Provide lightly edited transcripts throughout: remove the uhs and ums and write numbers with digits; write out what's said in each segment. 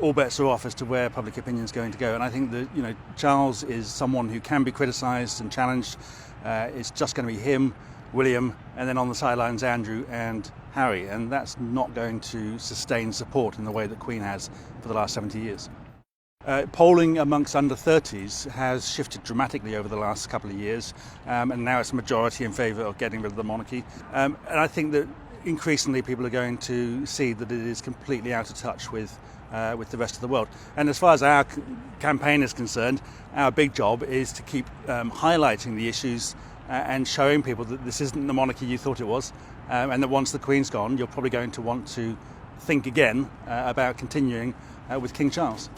all bets are off as to where public opinion is going to go. And I think that Charles is someone who can be criticised and challenged. It's just going to be him, William, and then on the sidelines Andrew and Harry, and that's not going to sustain support in the way that Queen has for the last 70 years. Polling amongst under 30s has shifted dramatically over the last couple of years, and now it's a majority in favour of getting rid of the monarchy. And I think that increasingly people are going to see that it is completely out of touch with the rest of the world. And as far as our campaign is concerned, our big job is to keep highlighting the issues and showing people that this isn't the monarchy you thought it was, and that once the Queen's gone, you're probably going to want to think again about continuing with King Charles.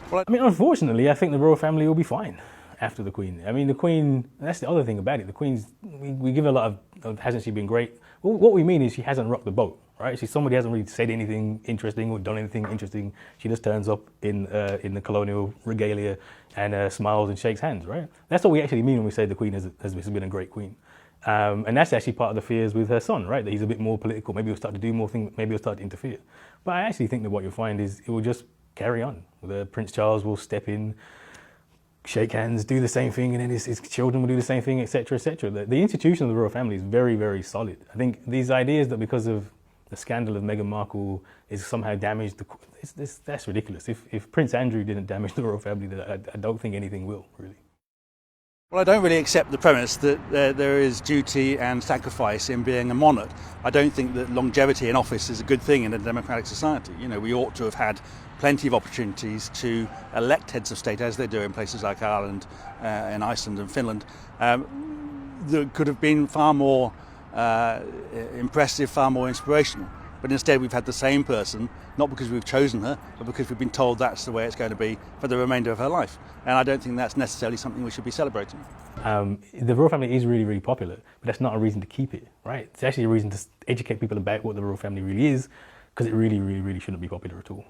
Well, I mean, unfortunately, I think the royal family will be fine after the Queen. I mean, the Queen, that's the other thing about it. The Queen's, we give her a lot of, hasn't she been great? Well, what we mean is she hasn't rocked the boat, right? She's somebody who hasn't really said anything interesting or done anything interesting. She just turns up in the colonial regalia and smiles and shakes hands, right? That's what we actually mean when we say the Queen has been a great Queen. And that's actually part of the fears with her son, right? That he's a bit more political. Maybe he'll start to do more things, maybe he'll start to interfere. But I actually think that what you'll find is it will just carry on. Prince Charles will step in, shake hands, do the same thing, and then his children will do the same thing, etc., etc. The institution of the royal family is very, very solid. I think these ideas that because of the scandal of Meghan Markle is somehow damaged, that's ridiculous. If Prince Andrew didn't damage the royal family, then I don't think anything will, really. Well, I don't really accept the premise that there is duty and sacrifice in being a monarch. I don't think that longevity in office is a good thing in a democratic society. We ought to have had plenty of opportunities to elect heads of state, as they do in places like Ireland, and Iceland and Finland, that could have been far more impressive, far more inspirational. But instead we've had the same person, not because we've chosen her, but because we've been told that's the way it's going to be for the remainder of her life. And I don't think that's necessarily something we should be celebrating. The royal family is really, really popular, but that's not a reason to keep it, right? It's actually a reason to educate people about what the royal family really is, because it really, really, really shouldn't be popular at all.